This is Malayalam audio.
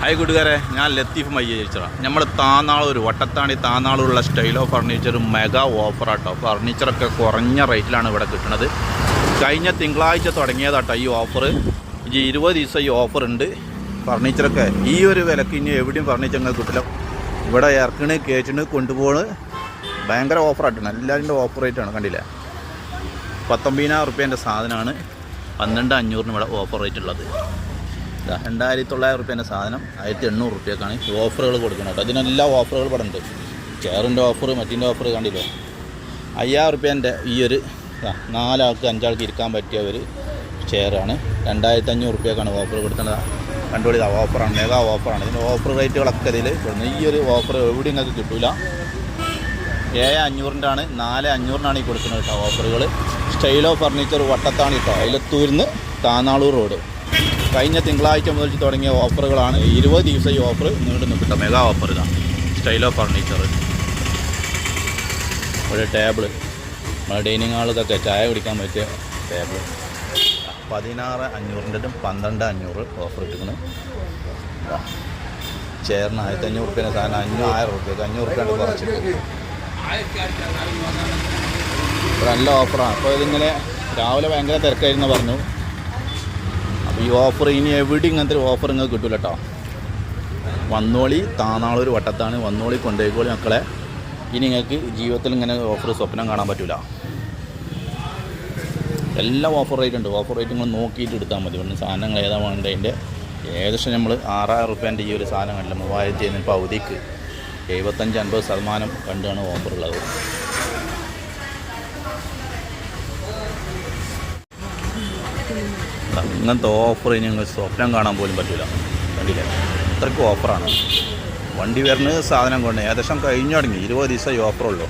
ഹായ് കൂട്ടുകാരെ, ഞാൻ ലത്തീഫ് മയ്യച്ചിറ. നമ്മൾ താന്നാളൂർ വട്ടത്താണി താന്നാളൂരുള്ള സ്റ്റൈൽ ഓഫ് ഫർണിച്ചർ മെഗാ ഓഫറാട്ടോ. ഫർണിച്ചറൊക്കെ കുറഞ്ഞ റേറ്റിലാണ് ഇവിടെ കിട്ടുന്നത്. കഴിഞ്ഞ തിങ്കളാഴ്ച തുടങ്ങിയതാട്ടോ ഈ ഓഫർ. 20 ദിവസം ഈ ഓഫർ ഉണ്ട്. ഫർണിച്ചറൊക്കെ ഈ ഒരു വിലക്ക് ഇനി എവിടെയും ഫർണിച്ചർ നിങ്ങൾക്ക് കിട്ടില്ല. ഇവിടെ ഇറക്കണ് കയറ്റണ് കൊണ്ടുപോകണ് ഭയങ്കര ഓഫറായിട്ടാണ്. എല്ലാവരുടെ ഓഫർ റേറ്റാണ്. കണ്ടില്ലേ, 19,000 റുപ്യേൻ്റെ സാധനമാണ് 12,500 ഇവിടെ ഓഫർ റേറ്റ് ഉള്ളത്. 2,900 റുപ്യേൻ്റെ സാധനം 1,800 റുപ്യക്കാണ് ഓഫറുകൾ കൊടുക്കുന്നത്. അതിനെല്ലാം ഓഫറുകൾ ഇവിടെ ഉണ്ട്. ചെയറിൻ്റെ ഓഫർ, മറ്റിൻ്റെ ഓഫർ കണ്ടില്ലേ. 5,000 റുപ്യേൻ്റെ ഈ ഒരു 4 ആൾക്ക് 5 ആൾക്ക് ഇരിക്കാൻ പറ്റിയ ഒരു ചെയറാണ് 2,500 റുപ്യക്കാണ് ഓഫർ കൊടുക്കുന്നത്. കണ്ടുപിടി, ഓഫറാണ്, മെഗാ ഓഫറാണ്. ഇതിൻ്റെ ഓഫർ റേറ്റുകളൊക്കെ ഇതിൽ കൊടുക്കുന്നത്. ഈ ഒരു ഓഫർ എവിടെ നിങ്ങൾക്ക് കിട്ടില്ല. 7,500 ആണ്, 4,500 ഈ കൊടുക്കുന്നത് കേട്ടോ ഓഫറുകൾ. സ്റ്റൈൽ ഓഫ് ഫർണിച്ചർ വട്ടത്താണി കേട്ടോ, അയിലത്തൂരിൽ നിന്ന് താന്നാളൂർ റോഡ്. കഴിഞ്ഞ തിങ്കളാഴ്ച മുതൽ തുടങ്ങിയ ഓഫറുകളാണ്. 20 ദിവസം ഈ ഓഫർ നീണ്ടു നിൽക്കട്ടെ. മെഗാ ഓഫർ ഇതാണ് സ്റ്റൈൽ ഓഫ് ഫർണിച്ചർ. ഒരു ടേബിള്, നമ്മുടെ ഡൈനിങ് ഹാളിലൊക്കെ ചായ കുടിക്കാൻ പറ്റിയ ടേബിൾ 16,500ൻ്റെതും 12,500 ഓഫർ ഇട്ടിരിക്കുന്നത്. ചെയറിന് 1,500 റുപ്യേൻ്റെ സാധനം 5,000 റുപ്യക്ക് 500 റുപ്യ കുറച്ചിട്ട് നല്ല ഓഫറാണ്. അപ്പോൾ ഇതിങ്ങനെ രാവിലെ ഭയങ്കര തിരക്കായിരുന്നു പറഞ്ഞു. അപ്പോൾ ഈ ഓഫർ ഇനി എവിടെ ഇങ്ങനത്തെ ഓഫർ നിങ്ങൾക്ക് കിട്ടില്ല കേട്ടോ. വന്നോളി, താന്നാളൂർ വട്ടത്താണ്. വന്നോളി, കൊണ്ടുപോയിക്കോളി മക്കളെ. ഇനി നിങ്ങൾക്ക് ജീവിതത്തിൽ ഇങ്ങനെ ഓഫർ സ്വപ്നം കാണാൻ പറ്റില്ല. എല്ലാം ഓഫർ റേറ്റ് ഉണ്ട്. ഓഫർ റേറ്റ് നിങ്ങൾ നോക്കിയിട്ട് എടുത്താൽ മതി. ഇവിടുന്ന് സാധനങ്ങൾ ഏതാ വേണ്ടത്. അതിൻ്റെ ഏകദേശം നമ്മൾ 6,000 റുപ്യേൻ്റെ ഈ ഒരു സാധനം കണ്ടില്ല, 3,000 പകുതിക്ക് 75-50% കണ്ടാണ് ഓഫറുള്ളത്. ഇങ്ങനത്തെ ഓഫർ ഇനി നിങ്ങൾ സ്വപ്നം കാണാൻ പോലും പറ്റില്ല. കണ്ടില്ല, അത്രയ്ക്കും ഓഫറാണ്. വണ്ടി വരുന്നത് സാധനം കൊണ്ട് ഏകദേശം കഴിഞ്ഞു തുടങ്ങി. 20 ദിവസം ഈ ഓഫറുള്ളൂ.